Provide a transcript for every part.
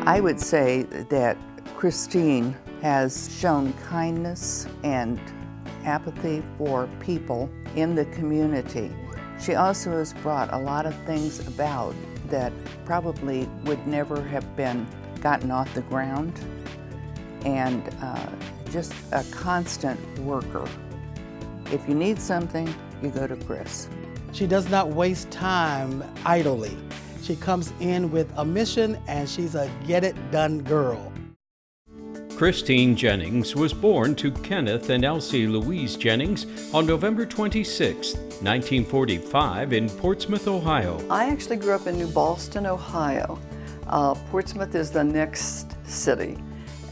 I would say that Christine has shown kindness and apathy for people in the community. She also has brought a lot of things about that probably would never have been gotten off the ground, and just a constant worker. If you need something, you go to Chris. She does not waste time idly. She comes in with a mission, and she's a get-it-done girl. ChristineJennings was born to Kenneth and Elsie Louise Jennings on November 26, 1945 in Portsmouth, Ohio. I actually grew up in New Boston, Ohio. Portsmouth is the next city,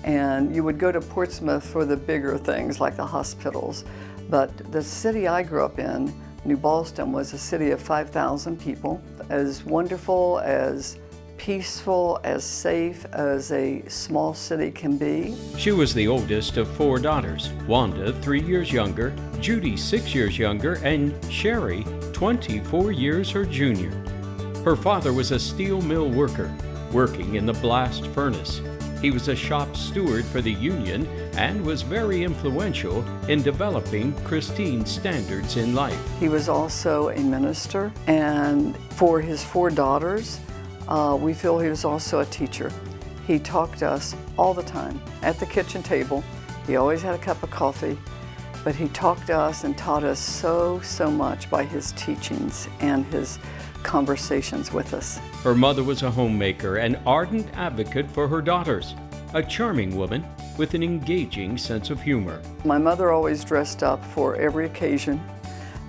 and you would go to Portsmouth for the bigger things like the hospitals. But the city I grew up in, New Boston, was a city of 5,000 people, as wonderful, as peaceful, as safe as a small city can be. She was the oldest of 4 daughters, Wanda 3 years younger, Judy 6 years younger, and Sherry 24 years her junior. Her father was a steel mill worker, working in the blast furnace. He was a shop steward for the union and was very influential in developing Christine's standards in life. He was also a minister, and for his 4 daughters, we feel he was also a teacher. He talked to us all the time at the kitchen table. He always had a cup of coffee, but he talked to us and taught us so much by his teachings and his conversations with us. Her mother was a homemaker and ardent advocate for her daughters, a charming woman with an engaging sense of humor. My mother always dressed up for every occasion.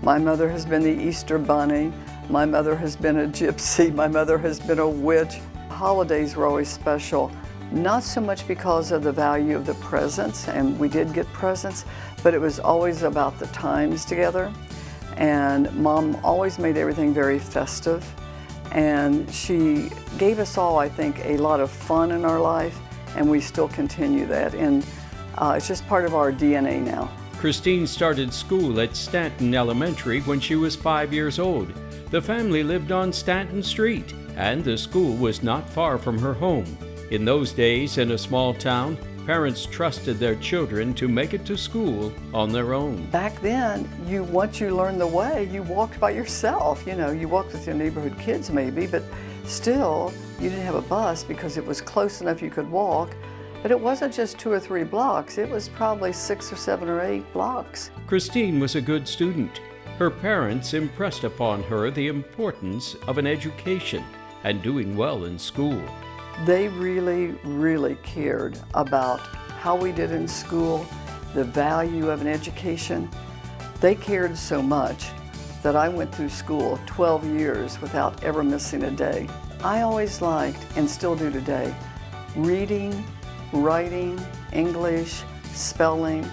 My mother has been the Easter Bunny. My mother has been a gypsy. My mother has been a witch. Holidays were always special, not so much because of the value of the presents, and we did get presents, but it was always about the times together. And Mom always made everything very festive, and she gave us all, I think, a lot of fun in our life, and we still continue that, and it's just part of our DNA now. Christine started school at Stanton Elementary when she was 5 years old. The family lived on Stanton Street, and the school was not far from her home. In those days, in a small town, parents trusted their children to make it to school on their own. Back then, once you learned the way, you walked by yourself. You know, you walked with your neighborhood kids maybe, but still, you didn't have a bus because it was close enough you could walk. But it wasn't just 2 or 3 blocks, it was probably 6 or 7 or 8 blocks. Christine was a good student. Her parents impressed upon her the importance of an education and doing well in school. They really cared about how we did in school, the value of an education. They cared so much that I went through school 12 years without ever missing a day. I always liked, and still do today, reading, writing, English, spelling.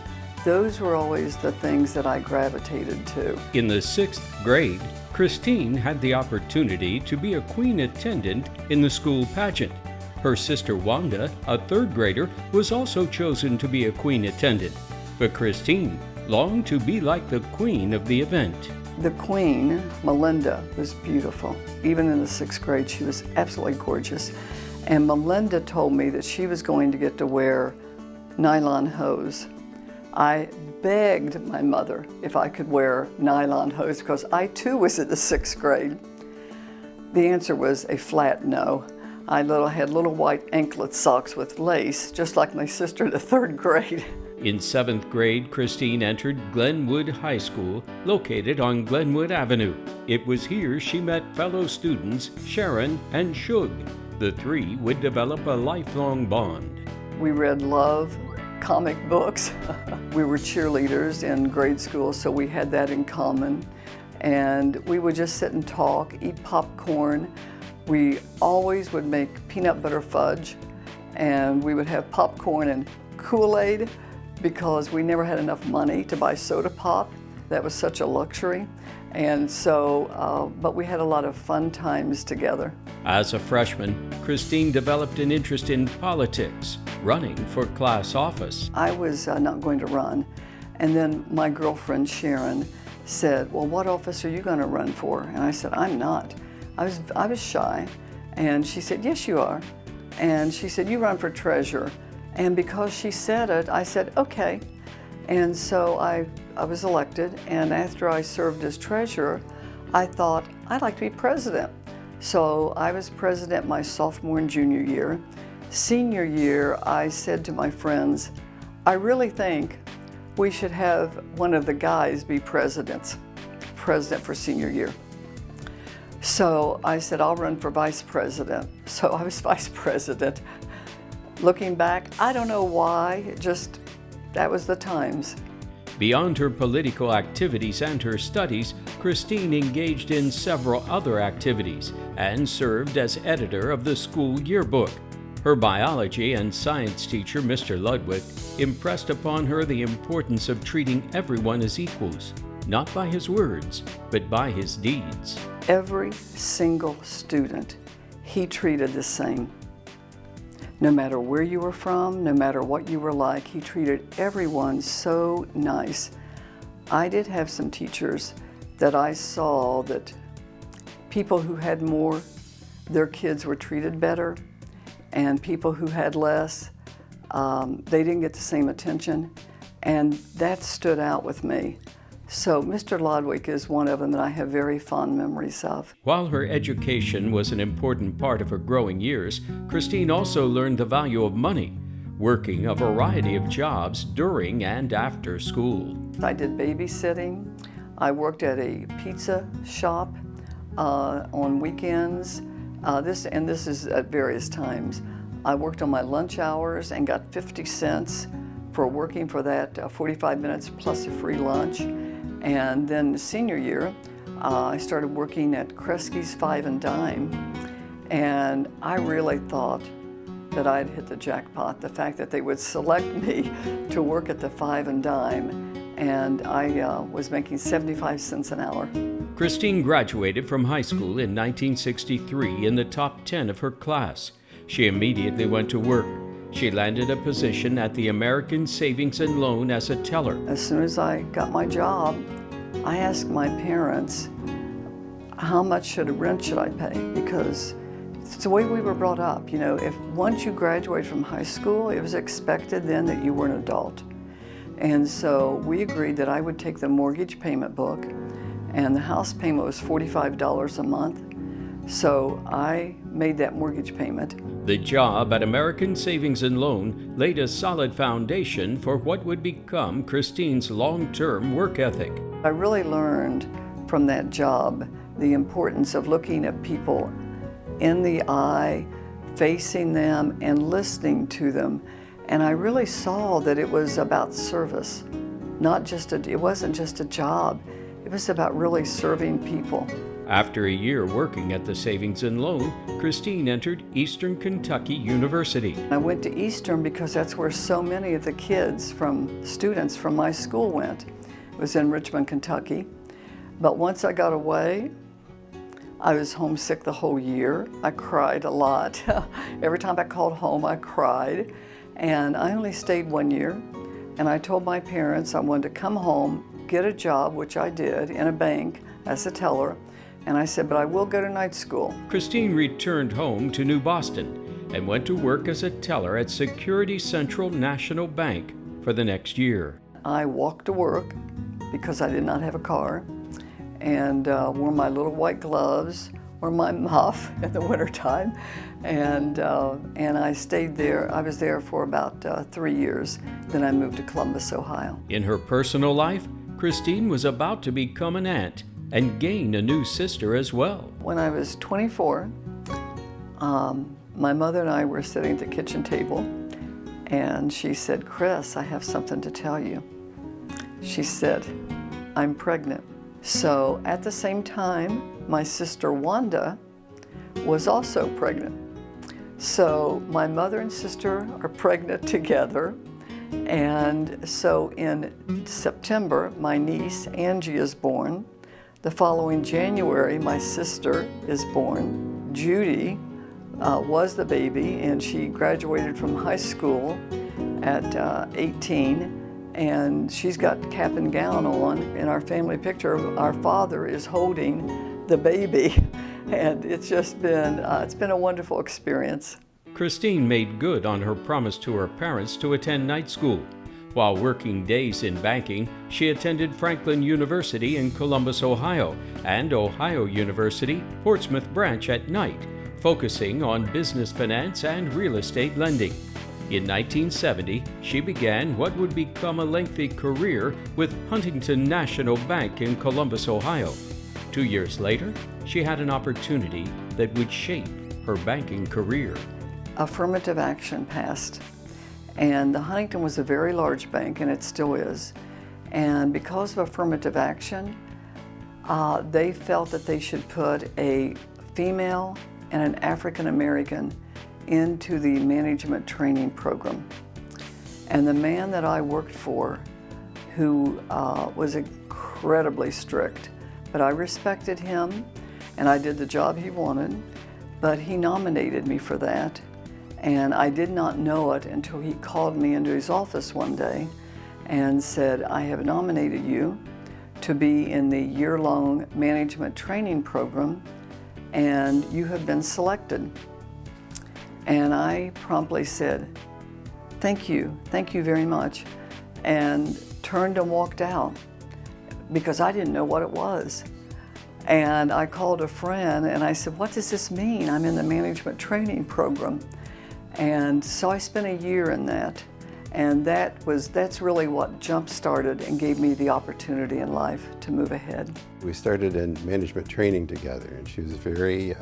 Those were always the things that I gravitated to. In the 6th grade, Christine had the opportunity to be a queen attendant in the school pageant. Her sister Wanda, a 3rd grader, was also chosen to be a queen attendant. But Christine longed to be like the queen of the event. The queen, Melinda, was beautiful. Even in the 6th grade, she was absolutely gorgeous. And Melinda told me that she was going to get to wear nylon hose. I begged my mother if I could wear nylon hose because I too was in the 6th grade. The answer was a flat no. I had little white anklet socks with lace, just like my sister in the 3rd grade. In 7th grade, Christine entered Glenwood High School, located on Glenwood Avenue. It was here she met fellow students Sharon and Shug. The 3 would develop a lifelong bond. We read love comic books. We were cheerleaders in grade school, so we had that in common. And we would just sit and talk, eat popcorn. We always would make peanut butter fudge, and we would have popcorn and Kool-Aid because we never had enough money to buy soda pop. That was such a luxury. And so, but we had a lot of fun times together. As a freshman, Christine developed an interest in politics, running for class office. I was not going to run. And then my girlfriend, Sharon, said, well, what office are you going to run for? And I said, I'm not. I was shy. And she said, yes, you are. and she said, "You run for treasurer." And because she said it, I said, "Okay." And so I was elected, and after I served as treasurer, I thought, I'd like to be president. So I was president my sophomore and junior year. Senior year, I said to my friends, I really think we should have one of the guys be president for senior year. So I said, I'll run for vice president. So I was vice president. Looking back, I don't know why, just that was the times. Beyond her political activities and her studies, Christine engaged in several other activities and served as editor of the school yearbook. Her biology and science teacher, Mr. Ludwig, impressed upon her the importance of treating everyone as equals, not by his words, but by his deeds. Every single student he treated the same. No matter where you were from, no matter what you were like, he treated everyone so nice. I did have some teachers that I saw that people who had more, their kids were treated better, and people who had less, they didn't get the same attention, and that stood out with me. So Mr. Ludwig is one of them that I have very fond memories of. While her education was an important part of her growing years, Christine also learned the value of money, working a variety of jobs during and after school. I did babysitting. I worked at a pizza shop on weekends. This is at various times. I worked on my lunch hours and got 50 cents for working for that 45 minutes plus a free lunch. And then senior year, I started working at Kresge's Five and Dime, and I really thought that I'd hit the jackpot. The fact that they would select me to work at the Five and Dime, and I was making 75 cents an hour. Christine graduated from high school in 1963 in the top 10 of her class. She immediately went to work. She landed a position at the American Savings and Loan as a teller. As soon as I got my job, I asked my parents, how much rent should I pay? Because it's the way we were brought up. You know, if once you graduate from high school, it was expected then that you were an adult. And so we agreed that I would take the mortgage payment book, and the house payment was $45 a month. So I made that mortgage payment. The job at American Savings and Loan laid a solid foundation for what would become Christine's long-term work ethic. I really learned from that job the importance of looking at people in the eye, facing them, and listening to them. And I really saw that it was about service, it wasn't just a job. It was about really serving people. After a year working at the Savings and Loan, Christine entered Eastern Kentucky University. I went to Eastern because that's where so many of the students from my school went. It was in Richmond, Kentucky. But once I got away, I was homesick the whole year. I cried a lot. Every time I called home, I cried. And I only stayed 1 year. And I told my parents I wanted to come home, get a job, which I did, in a bank as a teller. And I said, but I will go to night school. Christine returned home to New Boston and went to work as a teller at Security Central National Bank for the next year. I walked to work because I did not have a car, and wore my little white gloves, wore my muff in the wintertime, and I stayed there. I was there for about 3 years. Then I moved to Columbus, Ohio. In her personal life, Christine was about to become an aunt and gain a new sister as well. When I was 24, my mother and I were sitting at the kitchen table, and she said, Chris, I have something to tell you. She said, I'm pregnant. So at the same time, my sister Wanda was also pregnant. So my mother and sister are pregnant together. And so in September, my niece Angie is born. The following January, my sister is born. Judy was the baby, and she graduated from high school at 18, and she's got cap and gown on. In our family picture, our father is holding the baby, and it's just been, it's been a wonderful experience. Christine made good on her promise to her parents to attend night school. While working days in banking, she attended Franklin University in Columbus, Ohio, and Ohio University, Portsmouth branch at night, focusing on business finance and real estate lending. In 1970, she began what would become a lengthy career with Huntington National Bank in Columbus, Ohio. 2 years later, she had an opportunity that would shape her banking career. Affirmative action passed, and the Huntington was a very large bank, and it still is. And because of affirmative action, they felt that they should put a female and an African American into the management training program. And the man that I worked for, who was incredibly strict, but I respected him and I did the job he wanted, but he nominated me for that. And I did not know it until he called me into his office one day and said, I have nominated you to be in the year-long management training program, and you have been selected. And I promptly said, thank you very much, and turned and walked out because I didn't know what it was. And I called a friend and I said, what does this mean? I'm in the management training program. And so I spent a year in that, and that's really what jump-started and gave me the opportunity in life to move ahead. We started in management training together, and she was very,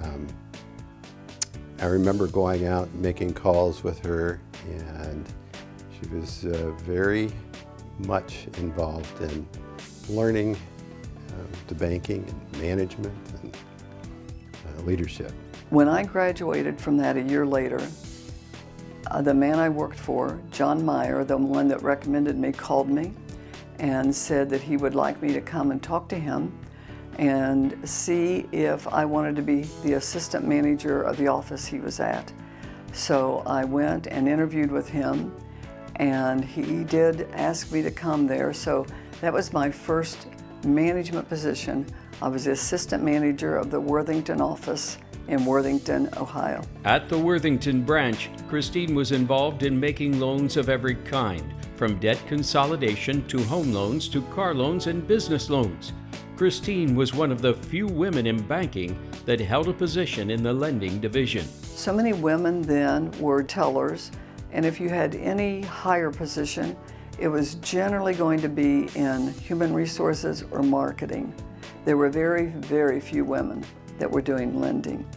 I remember going out and making calls with her, and she was very much involved in learning the banking and management and leadership. When I graduated from that a year later, the man I worked for, John Meyer, the one that recommended me, called me and said that he would like me to come and talk to him and see if I wanted to be the assistant manager of the office he was at. So I went and interviewed with him, and he did ask me to come there. So that was my first management position. I was the assistant manager of the Worthington office in Worthington, Ohio. At the Worthington branch, Christine was involved in making loans of every kind, from debt consolidation to home loans to car loans and business loans. Christine was one of the few women in banking that held a position in the lending division. So many women then were tellers, and if you had any higher position, it was generally going to be in human resources or marketing. There were very, very few women that were doing lending.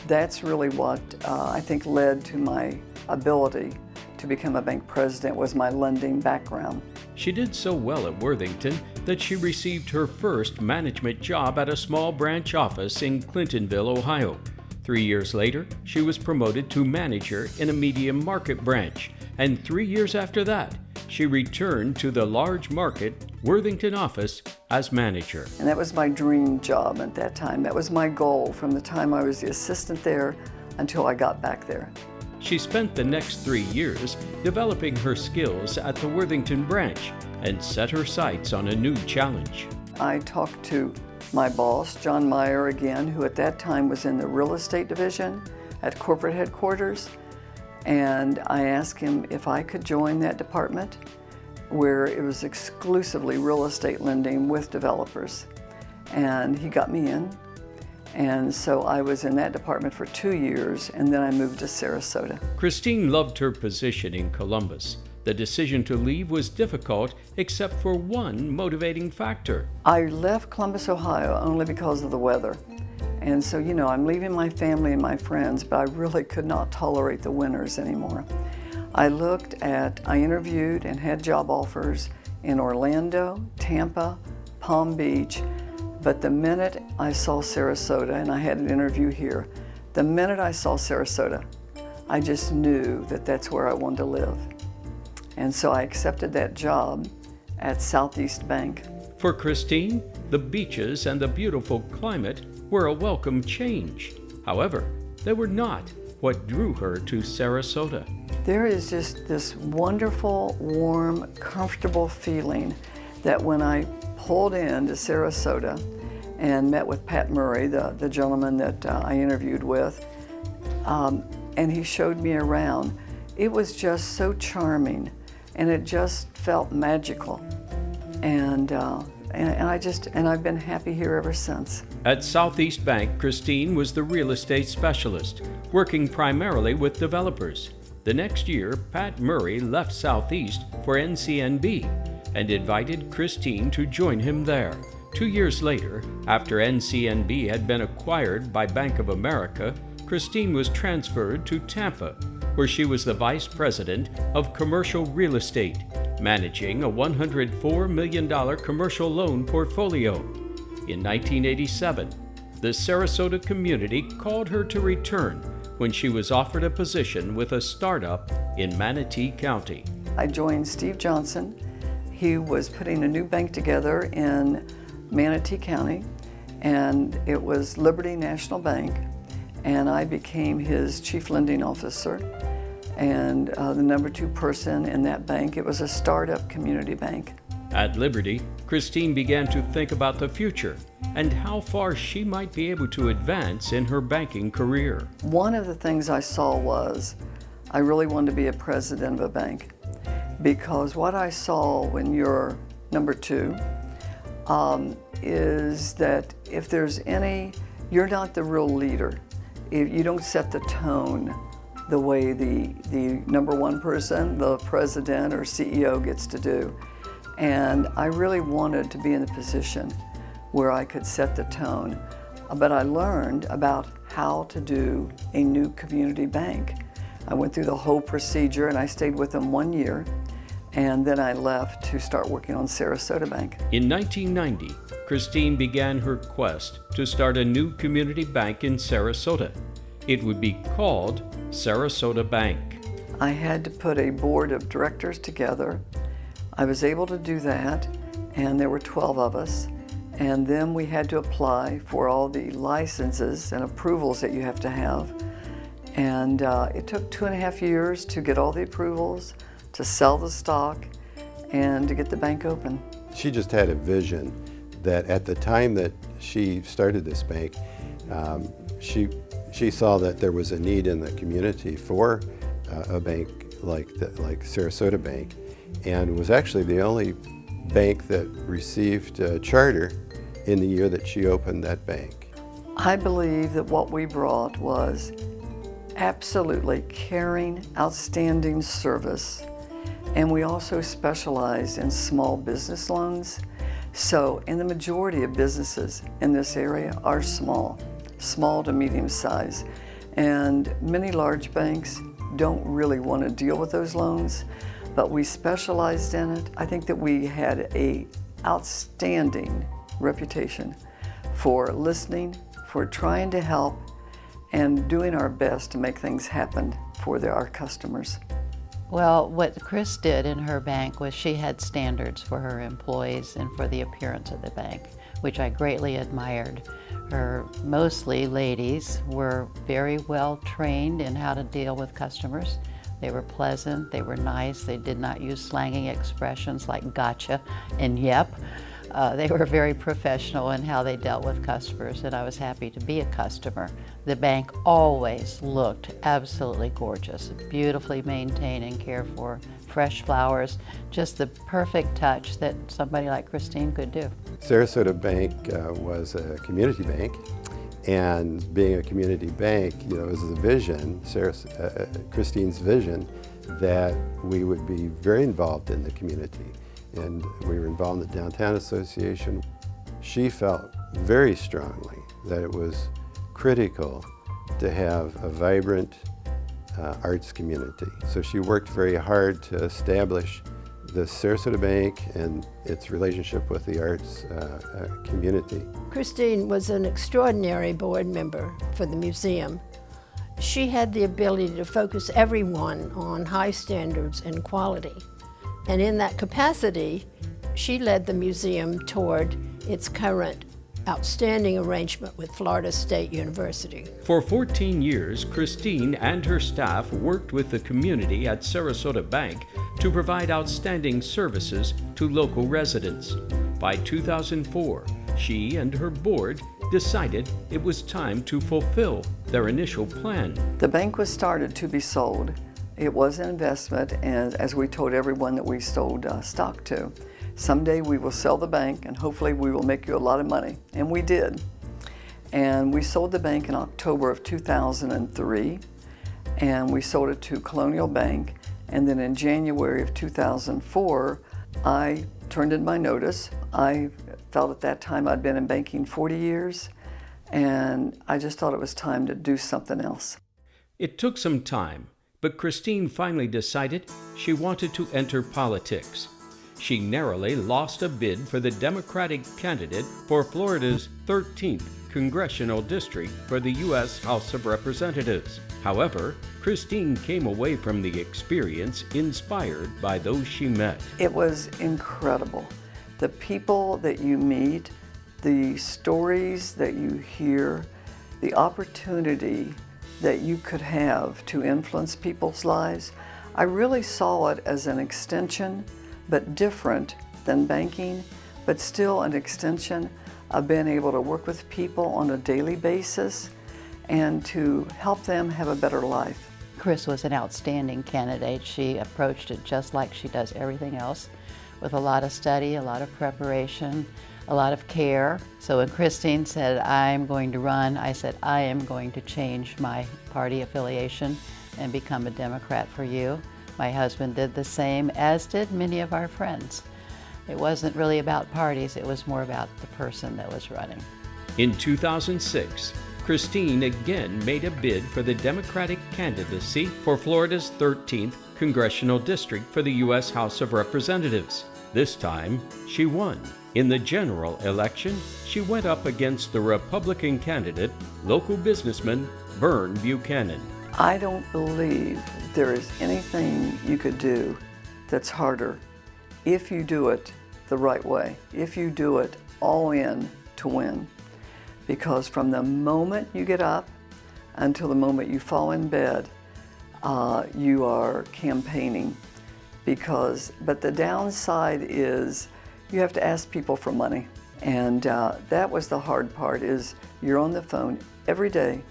That's really what I think led to my ability to become a bank president, was my lending background. She did so well at Worthington that she received her first management job at a small branch office in Clintonville, Ohio. 3 years later, she was promoted to manager in a medium market branch, and 3 years after that, she returned to the large market Worthington office as manager. And that was my dream job at that time. That was my goal from the time I was the assistant there until I got back there. She spent the next 3 years developing her skills at the Worthington branch and set her sights on a new challenge. I talked to my boss, John Meyer again, who at that time was in the real estate division at corporate headquarters, and I asked him if I could join that department where it was exclusively real estate lending with developers. And he got me in. And so I was in that department for 2 years, and then I moved to Sarasota. Christine loved her position in Columbus. The decision to leave was difficult, except for one motivating factor. I left Columbus, Ohio only because of the weather. And so, you know, I'm leaving my family and my friends, but I really could not tolerate the winters anymore. I interviewed and had job offers in Orlando, Tampa, Palm Beach, but the minute I saw Sarasota, and I had an interview here, the minute I saw Sarasota, I just knew that that's where I wanted to live. And so I accepted that job at Southeast Bank. For Christine, the beaches and the beautiful climate were a welcome change. However, they were not what drew her to Sarasota. There is just this wonderful, warm, comfortable feeling that when I pulled into Sarasota and met with Pat Murray, the gentleman that I interviewed with, and he showed me around. It was just so charming, and it just felt magical. And I've been happy here ever since. At Southeast Bank, Christine was the real estate specialist, working primarily with developers. The next year, Pat Murray left Southeast for NCNB and invited Christine to join him there. 2 years later, after NCNB had been acquired by Bank of America, Christine was transferred to Tampa, where she was the Vice President of Commercial Real Estate, managing a $104 million commercial loan portfolio. In 1987, the Sarasota community called her to return when she was offered a position with a startup in Manatee County. I joined Steve Johnson. He was putting a new bank together in Manatee County, and it was Liberty National Bank, and I became his chief lending officer and the number 2 person in that bank. It was a startup community bank. At Liberty, Christine began to think about the future and how far she might be able to advance in her banking career. One of the things I saw was I really wanted to be a president of a bank, because what I saw when you're number 2 is that if there's you're not the real leader. If you don't set the tone the way the number 1 person, the president or CEO, gets to do. And I really wanted to be in a position where I could set the tone. But I learned about how to do a new community bank. I went through the whole procedure, and I stayed with them 1 year, and then I left to start working on Sarasota Bank. In 1990, Christine began her quest to start a new community bank in Sarasota. It would be called Sarasota Bank. I had to put a board of directors together. I was able to do that, and there were 12 of us. And then we had to apply for all the licenses and approvals that you have to have. And it took 2.5 years to get all the approvals, to sell the stock, and to get the bank open. She just had a vision that at the time that she started this bank, she saw that there was a need in the community for a bank like Sarasota Bank, and was actually the only bank that received a charter in the year that she opened that bank. I believe that what we brought was absolutely caring, outstanding service, and we also specialized in small business loans. So, and the majority of businesses in this area are small to medium size, and many large banks don't really want to deal with those loans, but we specialized in it. I think that we had an outstanding reputation for listening, for trying to help, and doing our best to make things happen for our customers. Well, what Chris did in her bank was she had standards for her employees and for the appearance of the bank, which I greatly admired. Her mostly ladies were very well trained in how to deal with customers. They were pleasant, they were nice, they did not use slanging expressions like gotcha and yep. They were very professional in how they dealt with customers, and I was happy to be a customer. The bank always looked absolutely gorgeous, beautifully maintained and cared for, fresh flowers, just the perfect touch that somebody like Christine could do. Sarasota Bank was a community bank, and being a community bank, it was the vision, Christine's vision, that we would be very involved in the community. And we were involved in the Downtown Association. She felt very strongly that it was critical to have a vibrant arts community. So she worked very hard to establish the Sarasota Bank and its relationship with the arts community. Christine was an extraordinary board member for the museum. She had the ability to focus everyone on high standards and quality. And in that capacity, she led the museum toward its current outstanding arrangement with Florida State University. For 14 years, Christine and her staff worked with the community at Sarasota Bank to provide outstanding services to local residents. By 2004, she and her board decided it was time to fulfill their initial plan. The bank was started to be sold. It was an investment, and as we told everyone that we sold stock to, someday we will sell the bank and hopefully we will make you a lot of money. And we did. And we sold the bank in October of 2003, and we sold it to Colonial Bank. And then in January of 2004, I turned in my notice. I felt at that time I'd been in banking 40 years, and I just thought it was time to do something else. It took some time, but Christine finally decided she wanted to enter politics. She narrowly lost a bid for the Democratic candidate for Florida's 13th congressional district for the U.S. House of Representatives. However, Christine came away from the experience inspired by those she met. It was incredible. The people that you meet, the stories that you hear, the opportunity that you could have to influence people's lives. I really saw it as an extension, but different than banking, but still an extension of being able to work with people on a daily basis and to help them have a better life. Chris was an outstanding candidate. She approached it just like she does everything else, with a lot of study, a lot of preparation, a lot of care. So when Christine said, I'm going to run, I said, I am going to change my party affiliation and become a Democrat for you. My husband did the same, as did many of our friends. It wasn't really about parties, it was more about the person that was running. In 2006, Christine again made a bid for the Democratic candidacy for Florida's 13th congressional district for the U.S. House of Representatives. This time, she won. In the general election, she went up against the Republican candidate, local businessman Vern Buchanan. I don't believe there is anything you could do that's harder if you do it the right way, if you do it all in to win. Because from the moment you get up until the moment you fall in bed, you are campaigning. But the downside is you have to ask people for money. And that was the hard part, is you're on the phone every day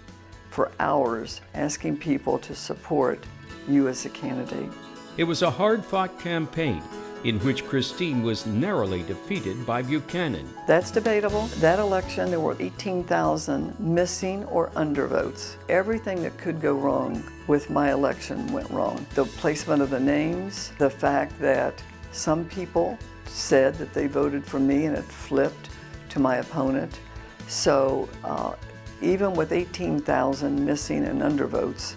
for hours asking people to support you as a candidate. It was a hard-fought campaign in which Christine was narrowly defeated by Buchanan. That's debatable. That election, there were 18,000 missing or undervotes. Everything that could go wrong with my election went wrong. The placement of the names, the fact that some people said that they voted for me and it flipped to my opponent. So even with 18,000 missing and undervotes,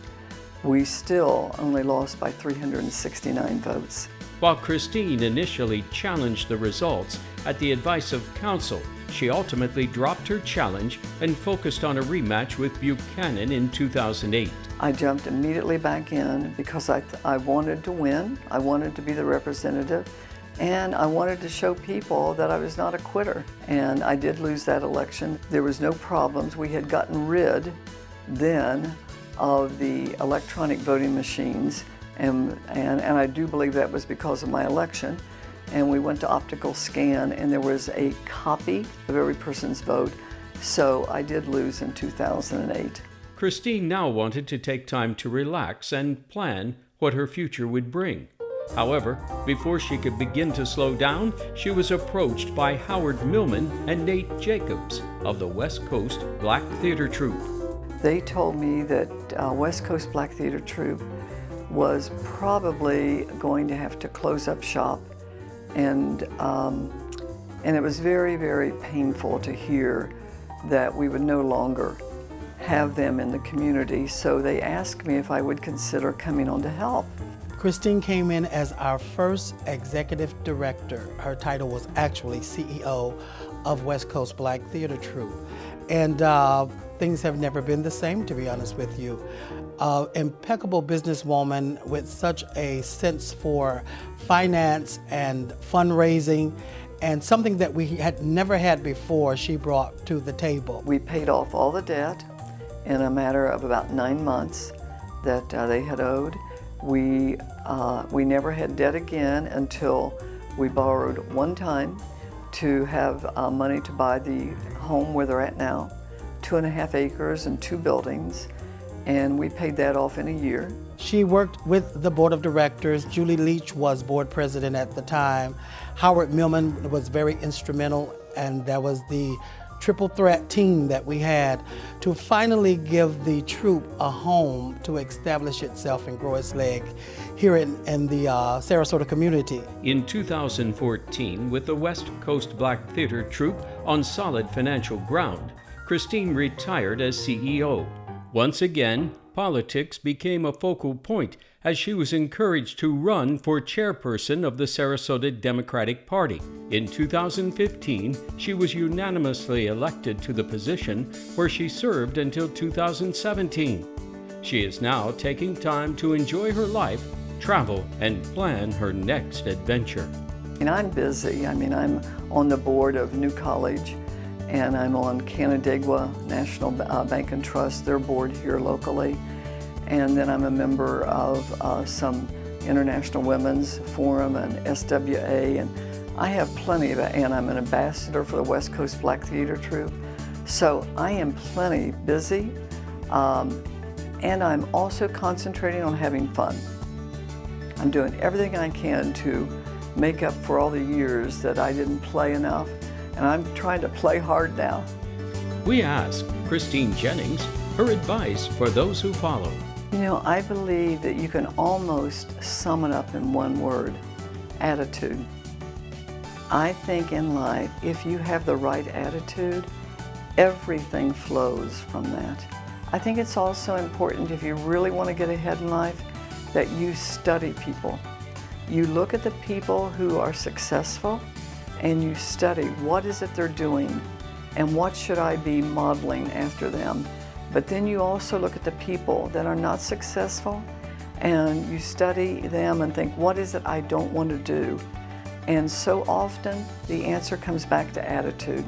we still only lost by 369 votes. While Christine initially challenged the results at the advice of counsel, she ultimately dropped her challenge and focused on a rematch with Buchanan in 2008. I jumped immediately back in because I wanted to win, I wanted to be the representative, and I wanted to show people that I was not a quitter. And I did lose that election. There was no problems. We had gotten rid then of the electronic voting machines, and I do believe that was because of my election. And we went to optical scan, and there was a copy of every person's vote. So I did lose in 2008. Christine now wanted to take time to relax and plan what her future would bring. However, before she could begin to slow down, she was approached by Howard Millman and Nate Jacobs of the Westcoast Black Theatre Troupe. They told me that Westcoast Black Theatre Troupe was probably going to have to close up shop, and it was very, very painful to hear that we would no longer have them in the community. So they asked me if I would consider coming on to help. Christine came in as our first executive director. Her title was actually CEO of Westcoast Black Theatre Troupe. And things have never been the same, to be honest with you. Impeccable businesswoman with such a sense for finance and fundraising, and something that we had never had before she brought to the table. We paid off all the debt in a matter of about 9 months that they had owed. We never had debt again until we borrowed one time to have money to buy the home where they're at now, 2.5 acres and 2 buildings, and we paid that off in a year. She worked with the board of directors. Julie Leach was board president at the time. Howard Millman was very instrumental, and that was the triple threat team that we had to finally give the troupe a home to establish itself and grow its leg here in the Sarasota community. In 2014, with the Westcoast Black Theatre Troupe on solid financial ground, Christine retired as CEO. Once again, politics became a focal point as she was encouraged to run for chairperson of the Sarasota Democratic Party. In 2015, she was unanimously elected to the position where she served until 2017. She is now taking time to enjoy her life, travel, and plan her next adventure. And I'm busy. I'm on the board of New College, and I'm on Canandaigua National Bank and Trust, their board here locally. And then I'm a member of some International Women's Forum and SWA, and I have plenty of it, and I'm an ambassador for the Westcoast Black Theatre Troupe. So I am plenty busy, and I'm also concentrating on having fun. I'm doing everything I can to make up for all the years that I didn't play enough, and I'm trying to play hard now. We asked Christine Jennings her advice for those who follow. You know, I believe that you can almost sum it up in one word: attitude. I think in life, if you have the right attitude, everything flows from that. I think it's also important, if you really want to get ahead in life, that you study people. You look at the people who are successful and you study what is it they're doing and what should I be modeling after them. But then you also look at the people that are not successful and you study them and think, what is it I don't want to do? And so often the answer comes back to attitude.